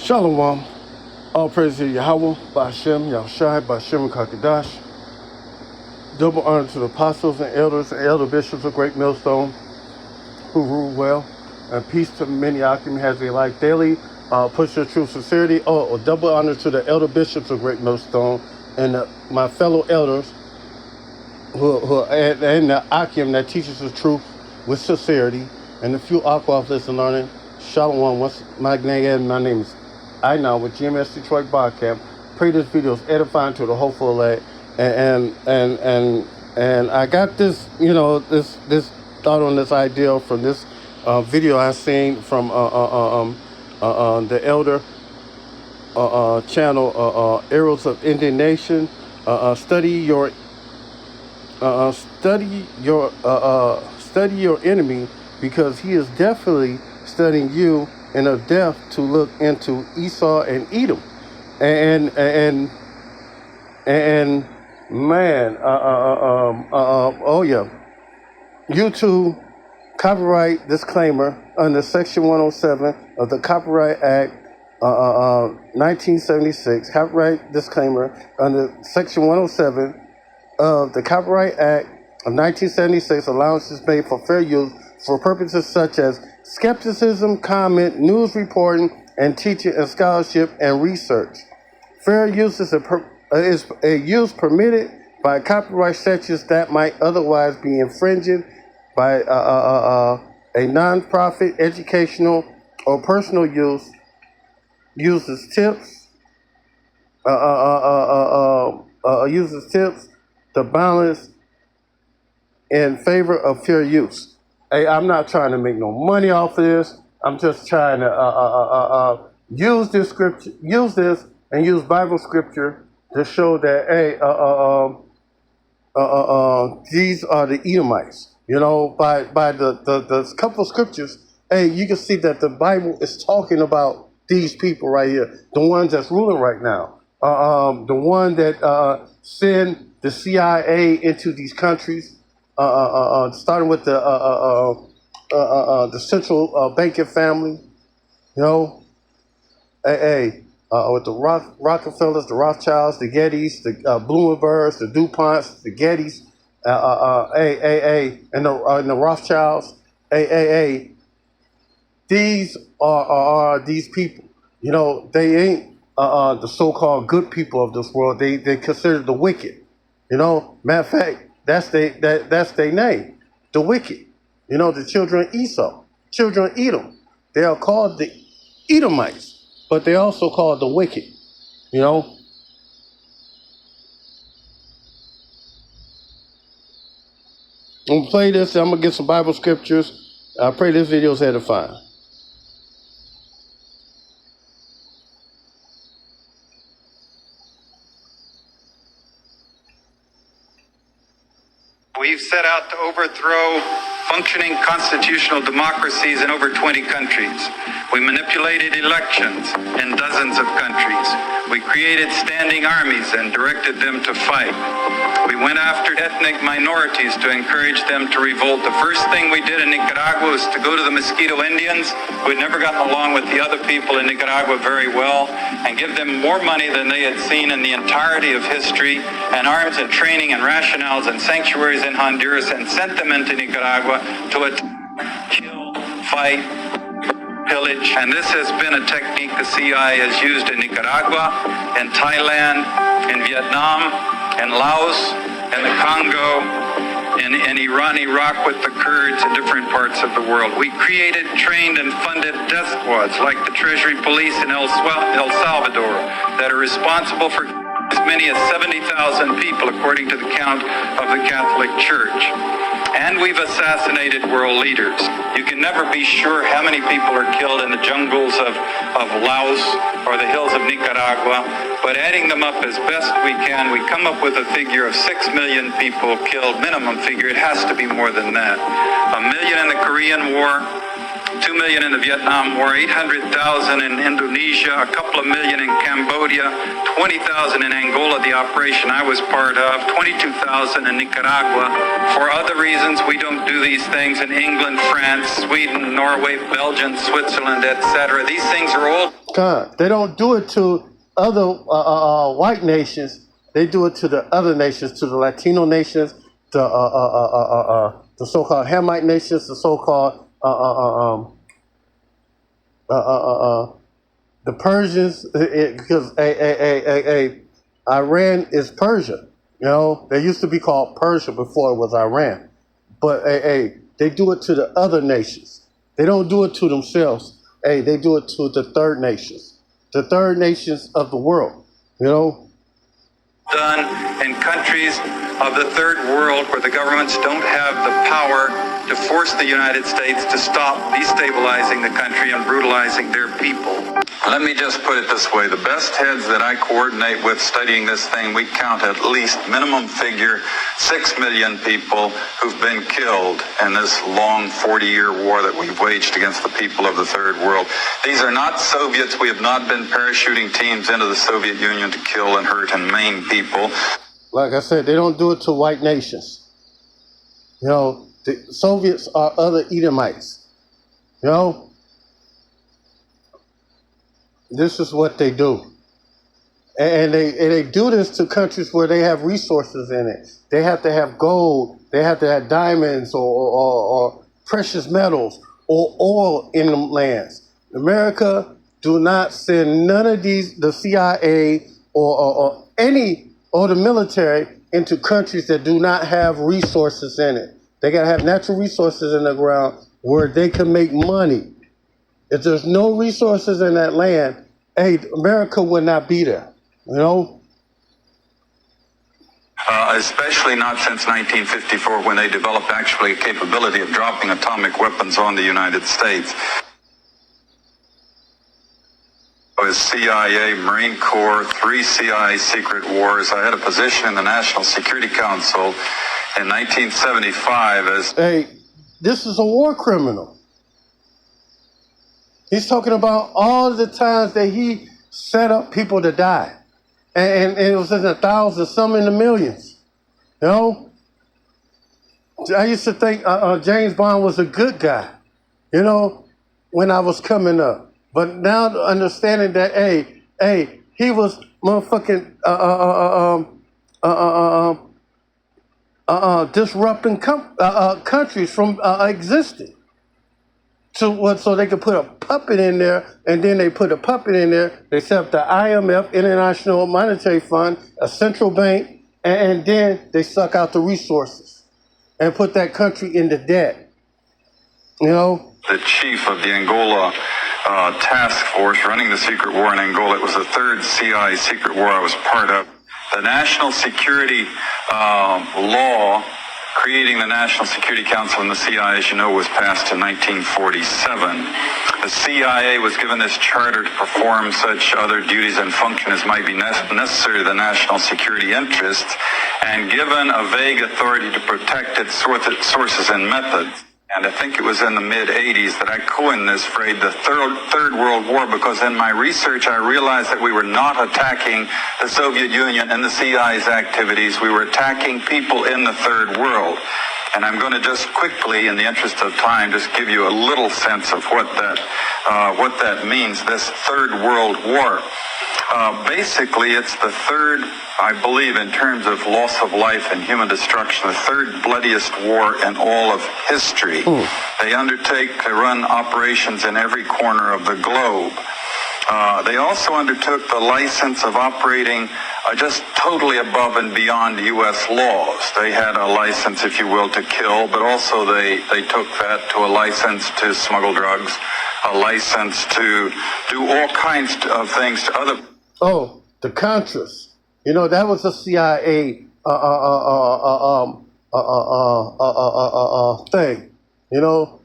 Shalom. All praise to Yahweh, Ba'ashem, Yahushai, Ba'ashem, Kakadash. Double honor to the apostles and elder bishops of Great Millstone who rule well. And peace to many Akim as they like daily. Push your true sincerity. Double honor to the elder bishops of Great Millstone and my fellow elders and the Akim that teaches the truth with sincerity. And the few Aqua listen learning. Shalom. Once my name is I now with GMS Detroit Barcamp. Pray this video is edifying to the hopeful elect. And I got this, this thought on this idea from this video I seen from the elder channel, Arrows of Indignation. Study your enemy, because he is definitely studying you in a depth to look into Esau and Edom. And man, YouTube copyright disclaimer under Section 107 of the Copyright Act 1976. Copyright disclaimer under Section 107 of the Copyright Act of 1976. Allowances made for fair use for purposes such as skepticism, comment, news reporting, and teaching and scholarship and research. Fair use is a use permitted by copyright statutes that might otherwise be infringed by a non-profit, educational, or personal use. Uses tips. Uses tips to balance in favor of fair use. Hey, I'm not trying to make no money off of this. I'm just trying to use this scripture, use Bible scripture to show that these are the Edomites. By the couple of scriptures, you can see that the Bible is talking about these people right here, the ones that's ruling right now, the one that send the CIA into these countries. Starting with the central banking family, with the Rockefellers, the Rothschilds, the Gettys, the Blumenbergs, the DuPonts, the Gettys, and the Rothschilds, These are these people. They ain't the so-called good people of this world. They considered the wicked. Matter of fact, that's their name, the wicked. The children of Esau, children of Edom. They are called the Edomites, but they also called the wicked. I'm gonna play this. I'm gonna get some Bible scriptures. I pray this video is edifying. We've set out to overthrow functioning constitutional democracies in over 20 countries. We manipulated elections in dozens of countries. We created standing armies and directed them to fight. We went after ethnic minorities to encourage them to revolt. The first thing we did in Nicaragua was to go to the Mosquito Indians, who had never gotten along with the other people in Nicaragua very well, and give them more money than they had seen in the entirety of history, and arms and training and rationales and sanctuaries in Honduras, and sent them into Nicaragua to attack, kill, fight, pillage. And this has been a technique the CIA has used in Nicaragua, in Thailand, in Vietnam, in Laos, in the Congo, in Iran, Iraq with the Kurds, in different parts of the world. We created, trained, and funded death squads like the Treasury Police in El Salvador that are responsible for as many as 70,000 people, according to the count of the Catholic Church. And we've assassinated world leaders. You can never be sure how many people are killed in the jungles of Laos or the hills of Nicaragua, but adding them up as best we can, we come up with a figure of 6 million people killed, minimum figure. It has to be more than that. 1 million in the Korean War, 2 million in the Vietnam War, 800,000 in Indonesia, a couple of million in Cambodia, 20,000 in Angola, the operation I was part of, 22,000 in Nicaragua. For other reasons, we don't do these things in England, France, Sweden, Norway, Belgium, Switzerland, etc. These things are all... They don't do it to other white nations. They do it to the other nations, to the Latino nations, the so-called Hamite nations, the so-called the Persians, because Iran is Persia. You know, they used to be called Persia before it was Iran. But they do it to the other nations. They don't do it to themselves. They do it to the third nations of the world. You know, done in countries of the third world where the governments don't have the power to force the United States to stop destabilizing the country and brutalizing their people. Let me just put it this way. The best heads that I coordinate with studying this thing, we count at least minimum figure 6 million people who've been killed in this long 40-year war that we've waged against the people of the third world. These are not Soviets. We have not been parachuting teams into the Soviet Union to kill and hurt and maim people. Like I said, they don't do it to white nations. You know, the Soviets are other Edomites. You know, this is what they do. And they do this to countries where they have resources in it. They have to have gold, they have to have diamonds or precious metals or oil in them lands. America do not send none of these, the CIA or any, or the military, into countries that do not have resources in it. They got to have natural resources in the ground where they can make money. If there's no resources in that land, America would not be there, you know? Especially not since 1954, when they developed actually a capability of dropping atomic weapons on the United States. I was CIA, Marine Corps, 3 CIA secret wars. I had a position in the National Security Council in 1975 as... This is a war criminal. He's talking about all the times that he set up people to die. And it was in the thousands, some in the millions. You know? I used to think James Bond was a good guy, you know, when I was coming up. But now understanding that, he was motherfucking disrupting countries from existing. So they could put a puppet in there, and then they put a puppet in there. They set up the IMF, International Monetary Fund, a central bank, and then they suck out the resources and put that country into debt. You know? The chief of the Angola task force running the secret war in Angola. It was the 3rd CIA secret war I was part of. The national security law creating the National Security Council and the CIA, as you know, was passed in 1947. The CIA was given this charter to perform such other duties and function as might be necessary to the national security interests, and given a vague authority to protect its sources and methods. And I think it was in the mid-'80s that I coined this phrase, the Third World War, because in my research I realized that we were not attacking the Soviet Union and the CIA's activities. We were attacking people in the Third World. And I'm going to just quickly, in the interest of time, just give you a little sense of what that means, this Third World War. Basically, it's the third, I believe, in terms of loss of life and human destruction, the third bloodiest war in all of history. They undertake to run operations in every corner of the globe. They also undertook the license of operating just totally above and beyond U.S. laws. They had a license, if you will, to kill, but also they took that to a license to smuggle drugs, a license to do all kinds of things to other... Oh, the Contras. You know, that was a CIA thing. You know,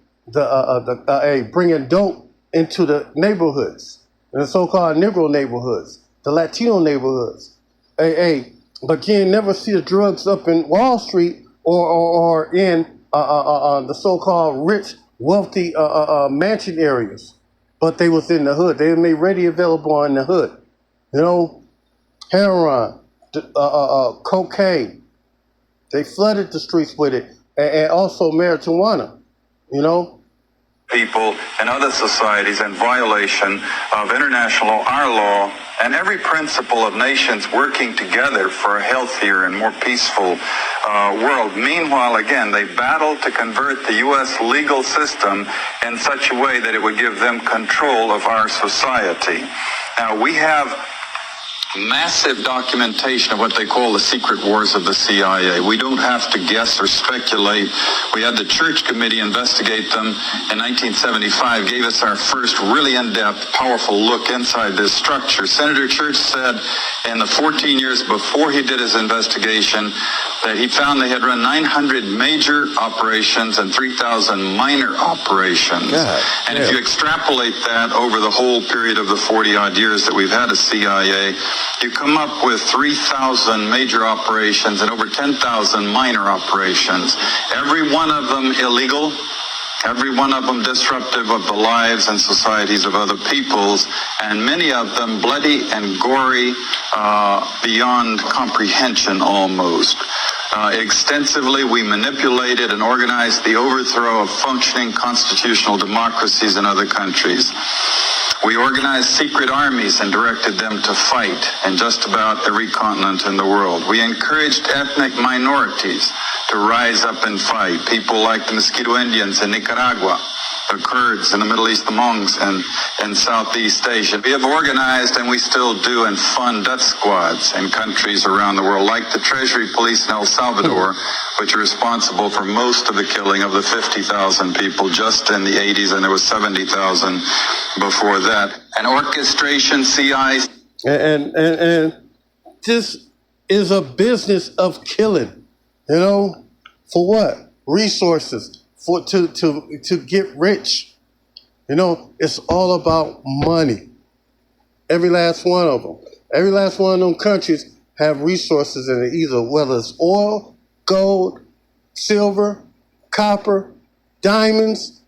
bringing dope into the neighborhoods, the so-called Negro neighborhoods, the Latino neighborhoods. But you never see the drugs up in Wall Street or in the so-called rich, wealthy mansion areas. But they was in the hood. They were made ready available in the hood. You know, heroin, cocaine. They flooded the streets with it, and also marijuana. You know. people and other societies in violation of international law, our law, and every principle of nations working together for a healthier and more peaceful world. Meanwhile, again, they battle to convert the U.S. legal system in such a way that it would give them control of our society. Now, we have massive documentation of what they call the secret wars of the CIA. We don't have to guess or speculate. We had the Church Committee investigate them in 1975, gave us our first really in-depth, powerful look inside this structure. Senator Church said in the 14 years before he did his investigation that he found they had run 900 major operations and 3,000 minor operations. And if you extrapolate that over the whole period of the 40-odd years that we've had a CIA, you come up with 3,000 major operations and over 10,000 minor operations. Every one of them illegal, every one of them disruptive of the lives and societies of other peoples, and many of them bloody and gory beyond comprehension almost. Extensively, we manipulated and organized the overthrow of functioning constitutional democracies in other countries. We organized secret armies and directed them to fight in just about every continent in the world. We encouraged ethnic minorities to rise up and fight. People like the Mosquito Indians in Nicaragua, the Kurds in the Middle East, the Mongs in Southeast Asia. We have organized, and we still do, and fund death squads in countries around the world, like the Treasury Police in El Salvador, which are responsible for most of the killing of the 50,000 people just in the 80s, and there was 70,000 before that. An orchestration, CI. And this is a business of killing, you know, for what? Resources. To get rich. You know, it's all about money. Every last one of them. Every last one of them countries have resources in it, either whether it's oil, gold, silver, copper, diamonds,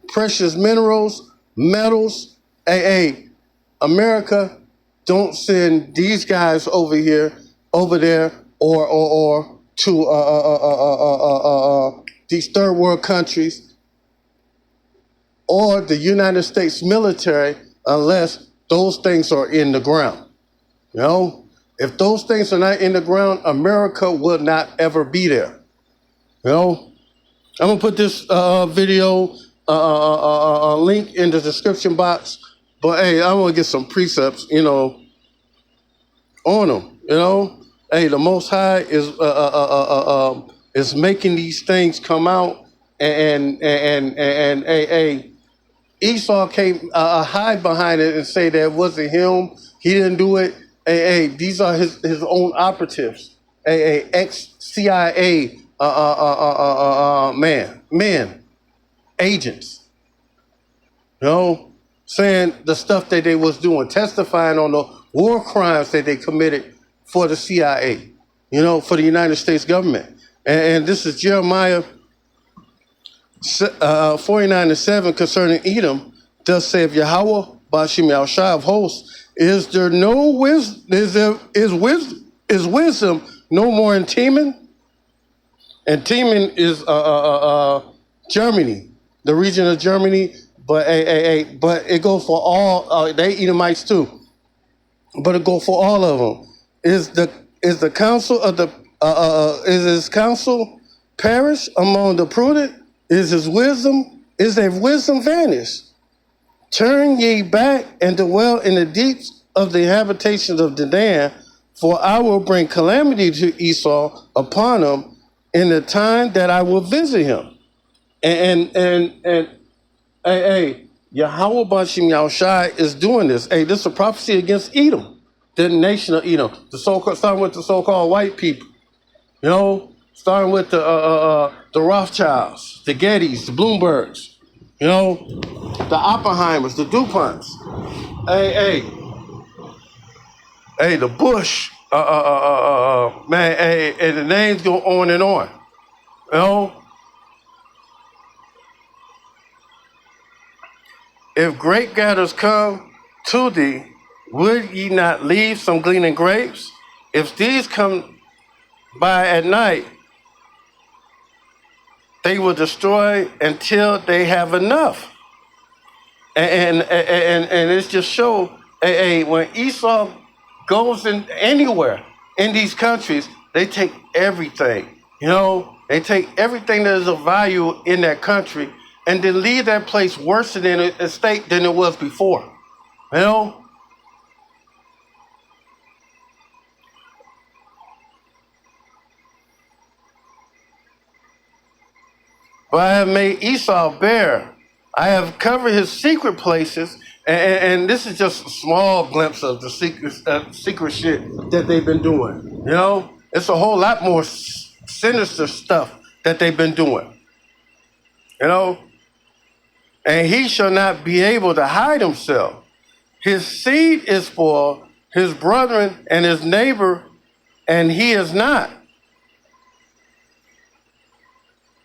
precious minerals, metals. America don't send these guys over there, or to these third world countries or the United States military unless those things are in the ground. You know, if those things are not in the ground, America will not ever be there. You know, I'm gonna put this video link in the description box, but I want to get some precepts, you know, on them. You know, the Most High is making these things come out, and Esau can't hide behind it and say that it wasn't him. He didn't do it. These are his own operatives. Ex-CIA men, agents. You know, saying the stuff that they was doing, testifying on the war crimes that they committed for the CIA. You know, for the United States government. And this is Jeremiah 49:7 concerning Edom. Thus saith Yahweh, Bashim Yahushua of hosts, is wisdom no more in Teman? And Teman is Germany, the region of Germany, but it goes for all. They Edomites too, but it goes for all of them. Is the counsel of the is his counsel perish among the prudent? Is their wisdom vanished? Turn ye back and dwell in the deeps of the habitations of Dedan, for I will bring calamity to Esau upon him in the time that I will visit him. And Yahweh Bashim Yahushai is doing this. This is a prophecy against Edom, the nation of Edom, starting with the so-called white people. You know, starting with the Rothschilds, the Gettys, the Bloombergs, you know, the Oppenheimers, the DuPonts. The Bush, man, and the names go on and on. You know, if grape gatherers come to thee, would ye not leave some gleaning grapes? If these come by at night, they will destroy until they have enough. And it's just show when Esau goes in anywhere in these countries, they take everything. You know, they take everything that is of value in that country and then leave that place worse than a state than it was before. You know? But I have made Esau bare. I have covered his secret places, and this is just a small glimpse of the secret shit that they've been doing. You know, it's a whole lot more sinister stuff that they've been doing. You know, and he shall not be able to hide himself. His seed is spoiled, his brethren and his neighbor, and he is not.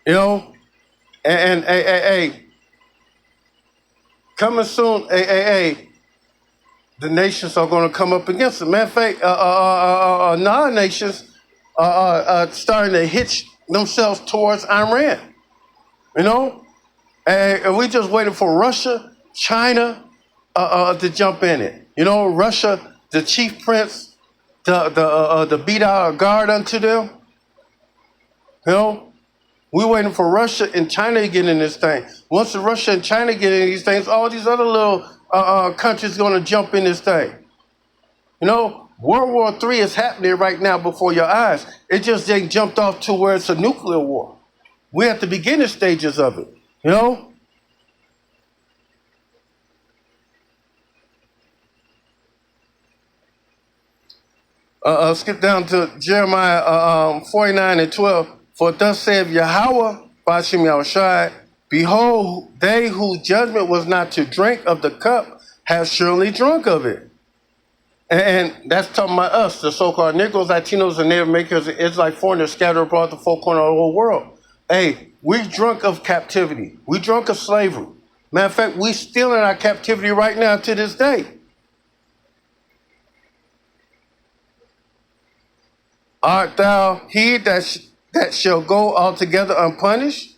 You know. And coming soon, the nations are going to come up against it. Matter of fact, non-nations are starting to hitch themselves towards Iran. You know, and we just waiting for Russia, China to jump in it. You know, Russia, the chief prince, the beat out a guard unto them. You know. We're waiting for Russia and China to get in this thing. Once Russia and China get in these things, all these other little countries are going to jump in this thing. You know, World War III is happening right now before your eyes. It just ain't jumped off to where it's a nuclear war. We're at the beginning stages of it, you know? Skip down to Jeremiah 49:12. For thus saith Yahweh, Bashim Yahushai, behold, they whose judgment was not to drink of the cup have surely drunk of it. And that's talking about us, the so-called Negroes, Latinos, and Native makers, it's like foreigners scattered abroad the four corners of the whole world. Hey, we drunk of captivity. We drunk of slavery. Matter of fact, we still in our captivity right now to this day. Art thou he that shall go altogether unpunished?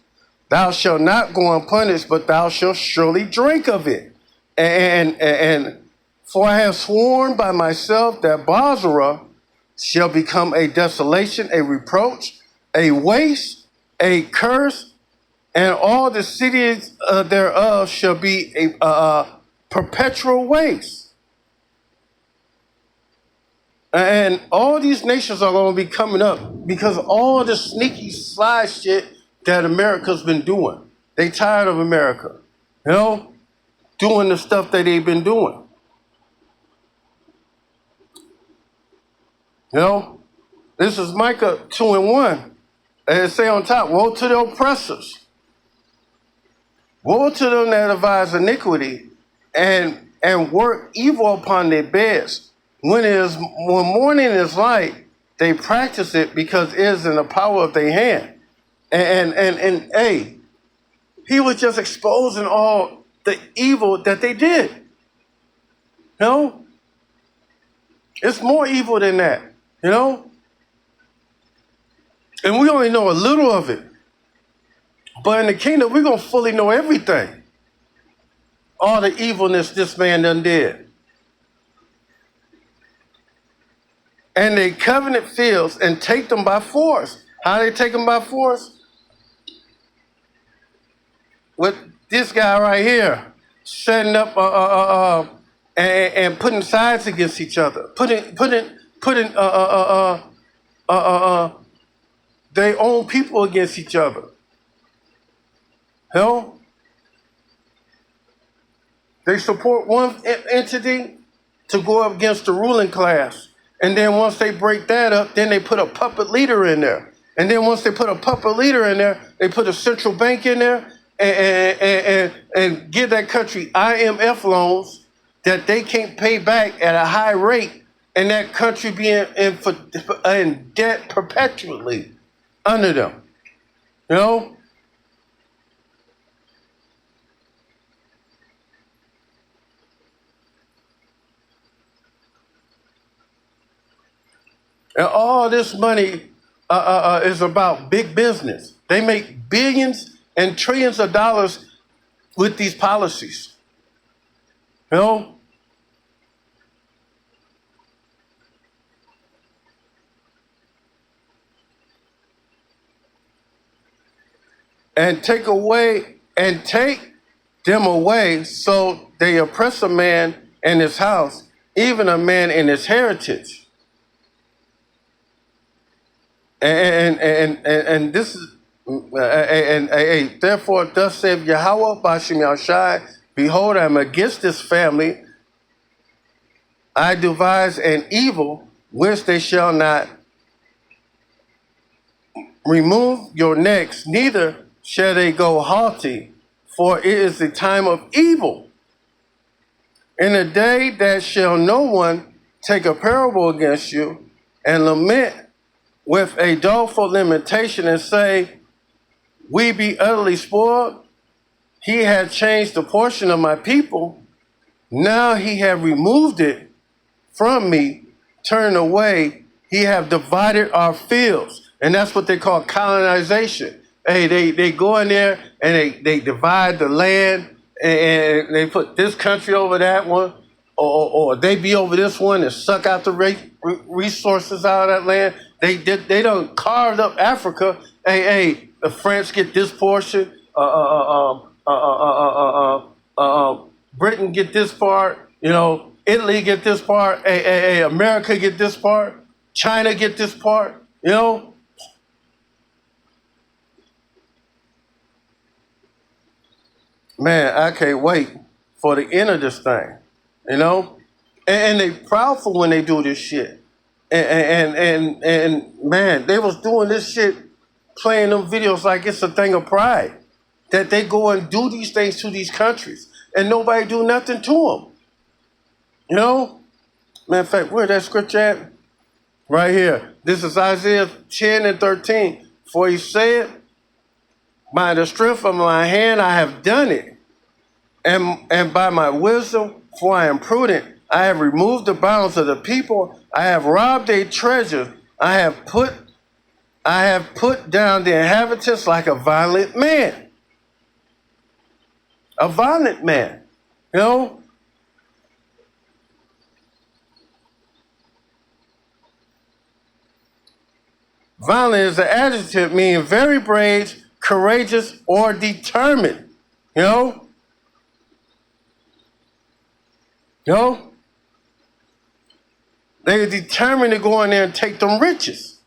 Thou shalt not go unpunished, but thou shalt surely drink of it. And for I have sworn by myself that Basra shall become a desolation, a reproach, a waste, a curse, and all the cities thereof shall be a perpetual waste. And all these nations are going to be coming up because of all the sneaky sly shit that America's been doing. They tired of America, you know, doing the stuff that they've been doing. You know, this is Micah 2:1. And it say on top, woe to the oppressors. Woe to them that devise iniquity and work evil upon their beds. When morning is light, they practice it because it is in the power of their hand. And hey, he was just exposing all the evil that they did. You know? It's more evil than that, you know? And we only know a little of it. But in the kingdom, we're going to fully know everything. All the evilness this man done did. And they covenant fields and take them by force. How they take them by force? With this guy right here, setting up and putting sides against each other, putting their own people against each other. Hell, they support one entity to go up against the ruling class. And then once they break that up, then they put a puppet leader in there. And then once they put a puppet leader in there, they put a central bank in there and give that country IMF loans that they can't pay back at a high rate, and that country being in debt perpetually under them. You know? And all this money is about big business. They make billions and trillions of dollars with these policies. You know? And take them away so they oppress a man in his house, even a man in his heritage. And this is therefore thus saith Yahweh Bashim Yahushai, behold, I am against this family. I devise an evil which they shall not remove your necks, neither shall they go haughty, for it is the time of evil. In a day that shall no one take a parable against you and lament with a doleful lamentation and say, we be utterly spoiled. He had changed the portion of my people. Now he have removed it from me, turned away. He have divided our fields. And that's what they call colonization. Hey, they go in there and they divide the land and they put this country over that one, or they be over this one and suck out the resources out of that land. They don't carve up Africa. Hey, the French get this portion. Britain get this part. You know, Italy get this part. Hey, America get this part. China get this part. You know. Man, I can't wait for the end of this thing, you know? And they proudful when they do this shit. And man, they was doing this shit, playing them videos like it's a thing of pride. That they go and do these things to these countries and nobody do nothing to them. You know? Matter of fact, where that scripture at? Right here. This is Isaiah 10 and 13. For he said, by the strength of my hand I have done it, and by my wisdom, for I am prudent, I have removed the bounds of the people, I have robbed their treasure, I have put down the inhabitants like a violent man. A violent man, you know? Violent is an adjective meaning very brave, courageous, or determined. You know? They're determined to go in there and take them riches.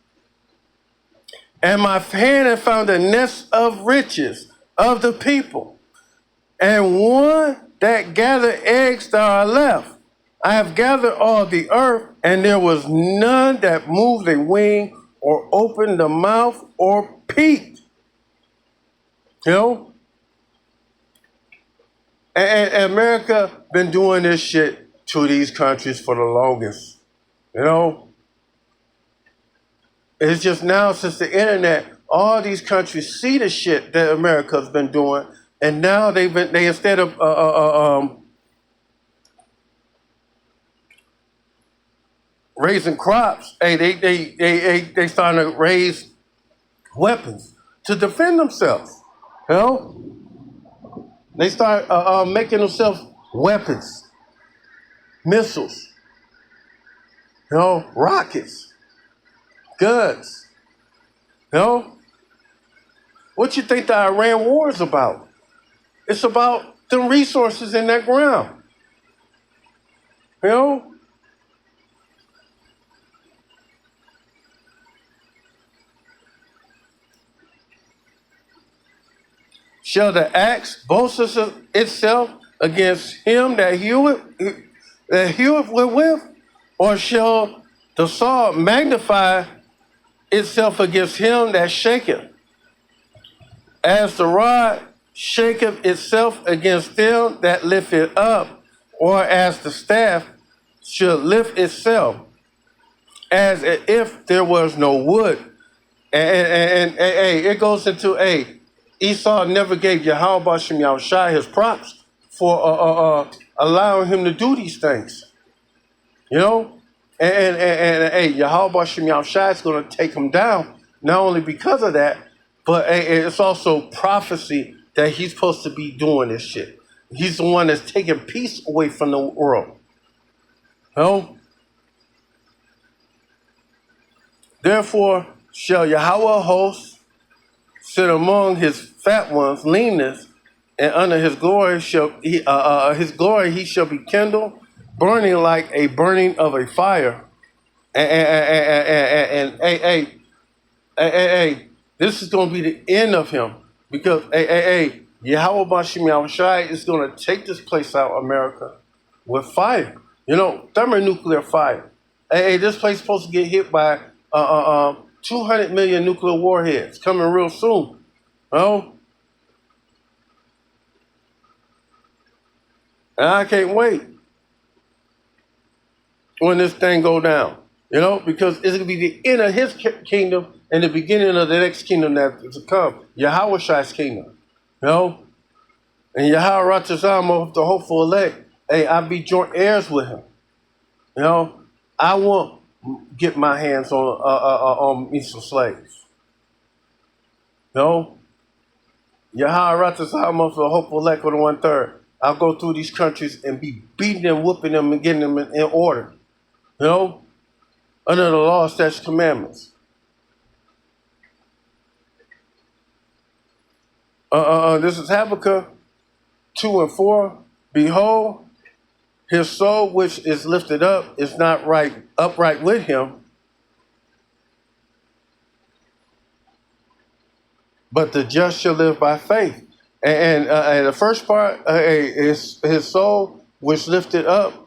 And my hand had found a nest of riches of the people, and one that gathered eggs that are left. I have gathered all the earth, and there was none that moved a wing or opened the mouth or peeped. You know? And America been doing this shit to these countries for the longest. You know? It's just now since the internet, all these countries see the shit that America's been doing, and now they instead of raising crops, hey, they starting to raise weapons to defend themselves. You know, they start making themselves weapons, missiles, you know, rockets, guns. You know, what you think the Iran war is about? It's about the resources in that ground. You know. Shall the axe boast itself against him that heweth with, or shall the saw magnify itself against him that shaketh? As the rod shaketh itself against them that lift it up, or as the staff should lift itself, as if there was no wood. And it goes into Esau never gave Yahweh Bashim Yahushai his props for allowing him to do these things. You know? And Yahweh Bashim Yahushai is going to take him down, not only because of that, but it's also prophecy that he's supposed to be doing this shit. He's the one that's taking peace away from the world. No? Therefore shall Yahweh of hosts sit among his fat ones, leanness, and under his glory he shall be kindled, burning like a burning of a fire. And this is going to be the end of him, because Yahweh Bashim Yahushai is going to take this place out, America, with fire. Thermonuclear fire. This place is supposed to get hit by 200 million nuclear warheads coming real soon. And I can't wait when this thing go down. Because it's going to be the end of his kingdom and the beginning of the next kingdom that is to come, Yahweh's kingdom. And Yahweh Ratazam, the hopeful elect, I be joint heirs with him. I won't get my hands on me some slaves. Yahweh Ratazam, the hopeful elect of the 1/3. I'll go through these countries and be beating them, whooping them, and getting them in order. Under the law, statutes, commandments. This is Habakkuk 2 and 4. Behold, his soul which is lifted up is not upright with him, but the just shall live by faith. And the first part is his soul which lifted up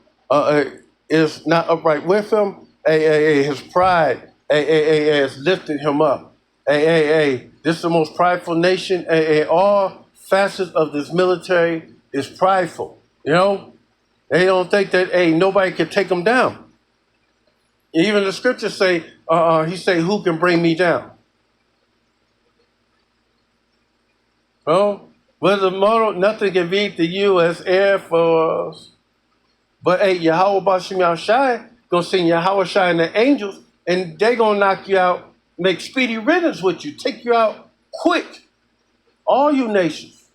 is not upright with him. His pride has lifted him up. This is the most prideful nation. All facets of this military is prideful. They don't think that nobody can take them down. Even the scriptures say, he say, who can bring me down? With the motto, nothing can beat the U.S. Air Force. But Yahweh Bashim Yahushai gonna send Yahweh Shai and the angels, and they gonna knock you out, make speedy riddance with you, take you out quick. All you nations.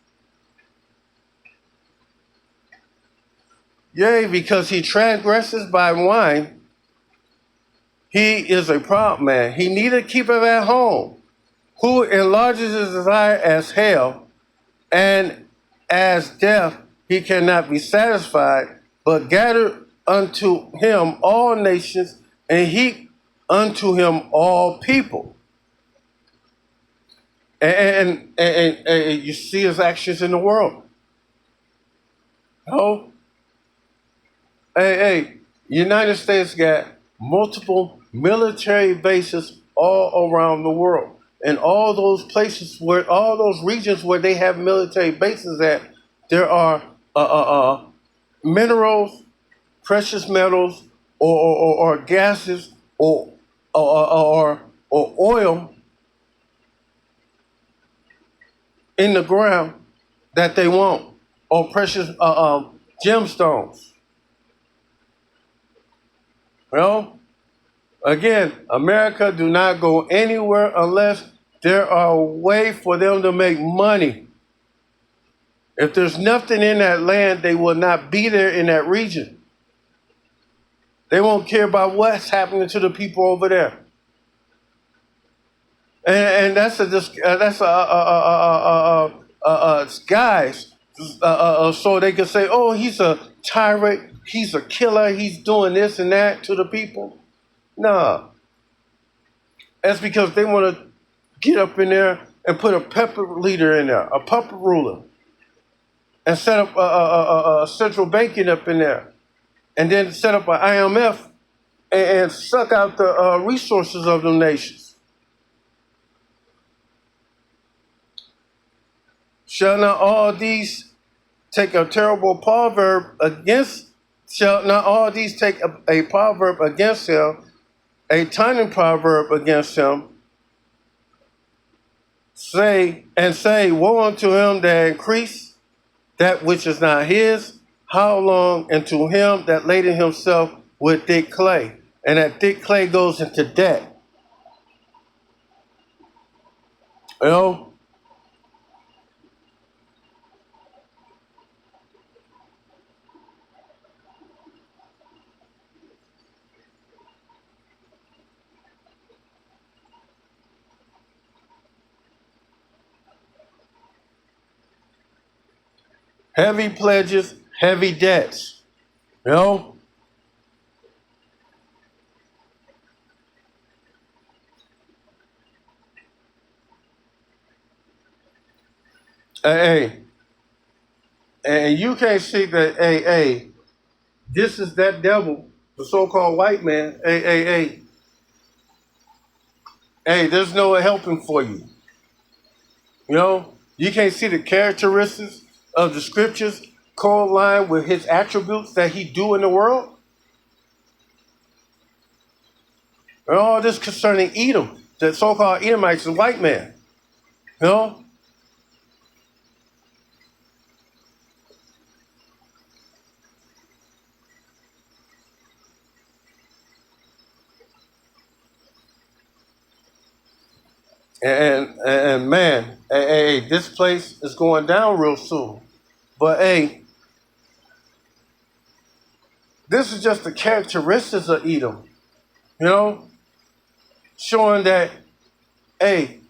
Yea, because he transgresses by wine, he is a proud man. He neither keepeth at home, who enlarges his desire as hell, and as death he cannot be satisfied, but gather unto him all nations, and heap unto him all people. And you see his actions in the world. United States got multiple military bases all around the world. And all those places all those regions where they have military bases at, there are minerals, precious metals, or gases, or oil in the ground that they want, or precious gemstones. Again, America do not go anywhere unless there are a way for them to make money. If there's nothing in that land, they will not be there in that region. They won't care about what's happening to the people over there. And that's a disguise, so they can say, oh, he's a tyrant, he's a killer, he's doing this and that to the people. Nah. That's because they want to get up in there and put a puppet leader in there, a puppet ruler, and set up a central banking up in there, and then set up an IMF and suck out the resources of the nations. Shall not all these take a terrible proverb against? Shall not all these take a proverb against him, a tiny proverb against him? Say, woe unto him that increase that which is not his. How long? And to him that laden himself with thick clay, and that thick clay goes into debt. You know, heavy pledges, heavy debts. You know, hey, and you can't see that. Hey, this is that devil, the so-called white man. Hey, there's no helping for you. You know, you can't see the characteristics of the scriptures correlate with his attributes that he do in the world. And all this concerning Edom, the so-called Edomites, the white man. You know, and man, hey, this place is going down real soon. But hey, this is just the characteristics of Edom. You know, showing that, hey,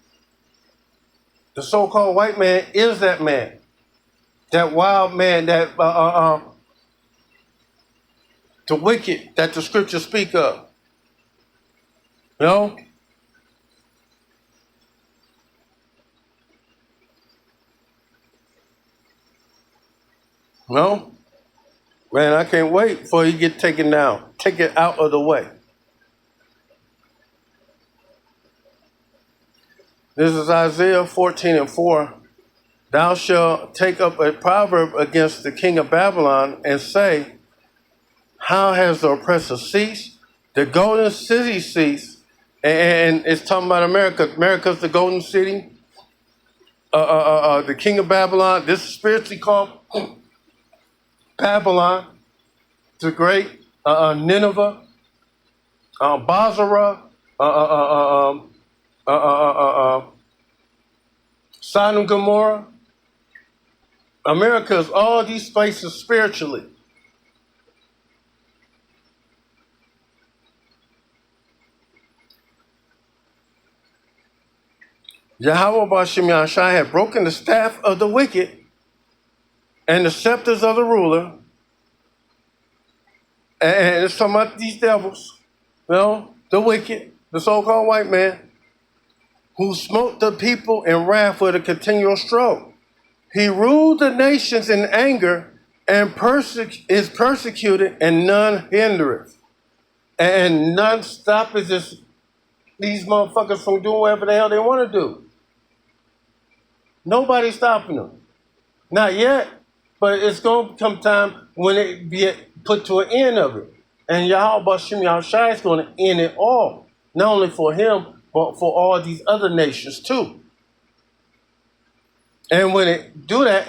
the so-called white man is that man, that wild man, that the wicked that the scriptures speak of. You know, no, man, I can't wait before he get taken down, take it out of the way. This is Isaiah 14:4. Thou shalt take up a proverb against the king of Babylon and say, how has the oppressor ceased? The golden city ceased. And it's talking about America. America's the golden city. The king of Babylon, this is spiritually called Babylon, the great Nineveh, Basra, Sodom and Gomorrah. America is all these places spiritually. Yahweh Ba'ashem Yahshai had broken the staff of the wicked and the scepters of the ruler. And it's talking about these devils, you know, the wicked, the so-called white man, who smote the people in wrath with a continual stroke. He ruled the nations in anger and is persecuted, and none hindereth. And none stoppeth these motherfuckers from doing whatever the hell they want to do. Nobody's stopping them. Not yet, but it's going to come time when it be put to an end of it. And Yahweh Ba'ashem Yahshai is going to end it all. Not only for him, but for all these other nations too. And when it do that,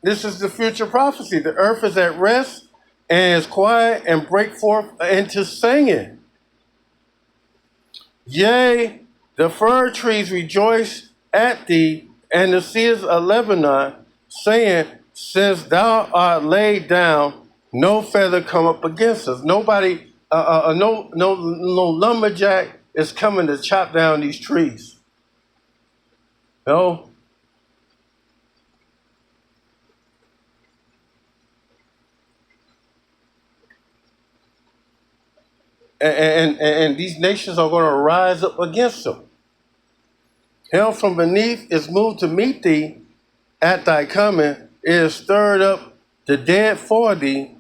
this is the future prophecy. The earth is at rest and is quiet and break forth into singing. Yea, the fir trees rejoice at thee, and the cedars of Lebanon, saying, since thou art laid down, no feather come up against us. Nobody, no lumberjack is coming to chop down these trees. No. And these nations are going to rise up against them. Hell from beneath is moved to meet thee at thy coming. It is stirred up the dead for thee,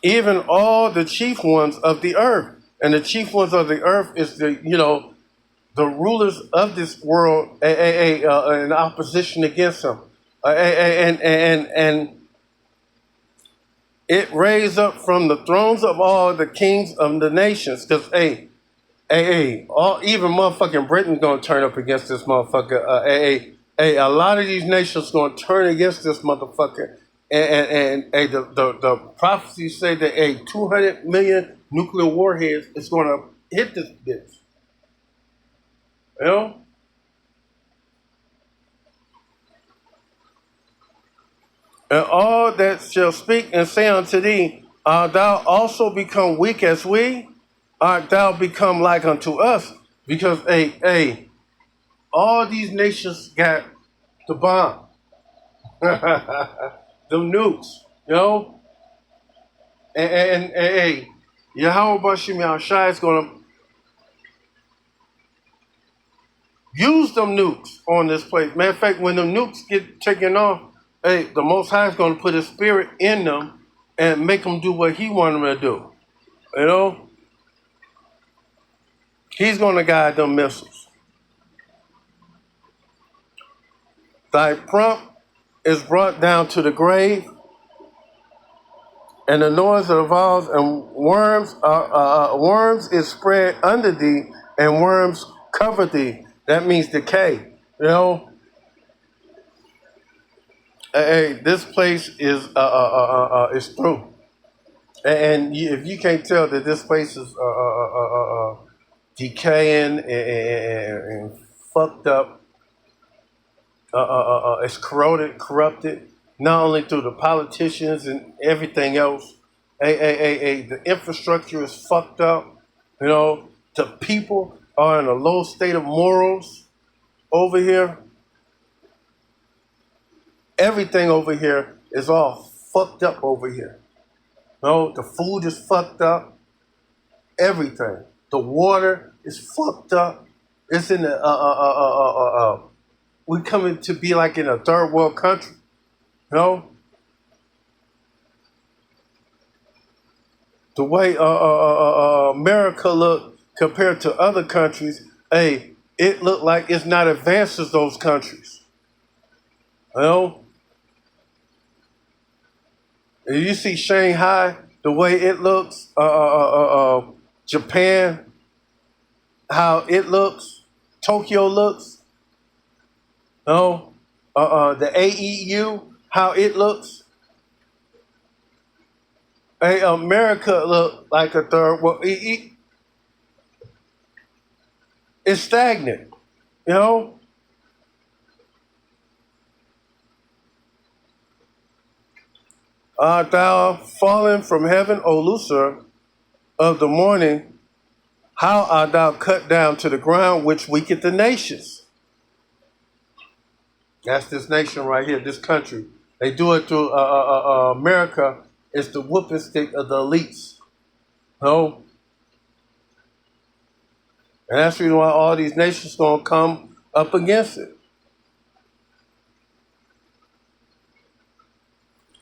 even all the chief ones of the earth. And the chief ones of the earth is the rulers of this world in opposition against them. And it raised up from the thrones of all the kings of the nations. Because, even motherfucking Britain's going to turn up against this motherfucker. A lot of these nations going to turn against this motherfucker. And the prophecies say that 200 million nuclear warheads is going to hit this bitch. You know? And all that shall speak and say unto thee, art thou also become weak as we? Art thou become like unto us? Because, all these nations got the bomb, the nukes, you know? And hey, Yahweh Bashim Yahushai is going to use them nukes on this place. Matter of fact, when the nukes get taken off, the Most High is going to put His Spirit in them and make them do what He wanted them to do. You know? He's going to guide them missiles. Thy prompt is brought down to the grave, and the noise of the valves and worms is spread under thee, and worms cover thee. That means decay. You know, this place is through. And if you can't tell that this place is decaying and fucked up, it's corrupted, not only through the politicians and everything else. The infrastructure is fucked up. You know, the people are in a low state of morals over here. Everything over here is all fucked up over here. You know, the food is fucked up. Everything. The water is fucked up. It's in the we're coming to be like in a third world country. You know? The way America look compared to other countries, it look like it's not advanced as those countries. You know? And you see Shanghai, the way it looks, Japan, how it looks, Tokyo looks, you know, the AEU, how it looks. America look like a third world. It's stagnant, you know. Art thou fallen from heaven, O Lucifer, of the morning? How art thou cut down to the ground, which weaketh the nations? That's this nation right here, this country. They do it through America. It's the whooping stick of the elites. No? And that's the reason why all these nations going to come up against it.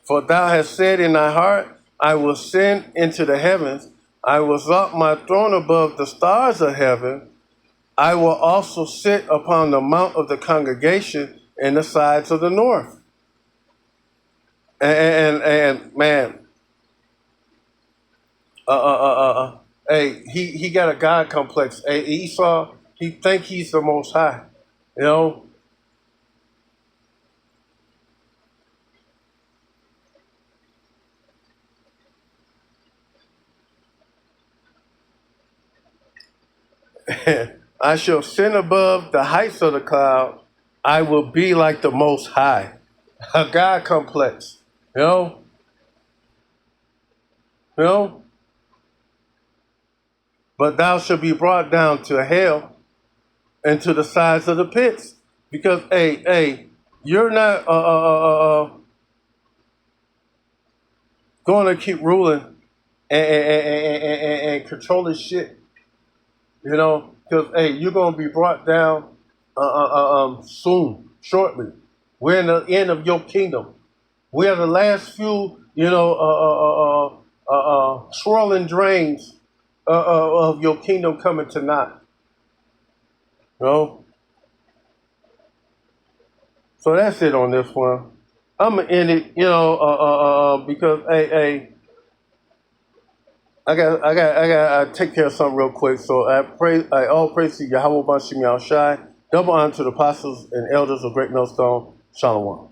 For thou hast said in thy heart, I will ascend into the heavens. I will exalt my throne above the stars of heaven. I will also sit upon the mount of the congregation in the sides of the north. And man, he got a God complex. Esau, he think he's the Most High, you know. I shall sin above the heights of the cloud. I will be like the Most High. A God complex, you know. You know. But thou shalt be brought down to hell and to the sides of the pits, because you're not going to keep ruling and controlling shit. You know, because you're gonna be brought down soon, shortly. We're in the end of your kingdom. We are the last few, you know, swirling drains of your kingdom coming to naught. You know. So that's it on this one. I'm gonna end it, you know, because I got take care of something real quick. So I all praise to Yahweh Bashim Yahushai. Double honor to the apostles and elders of Great Millstone. Shalom.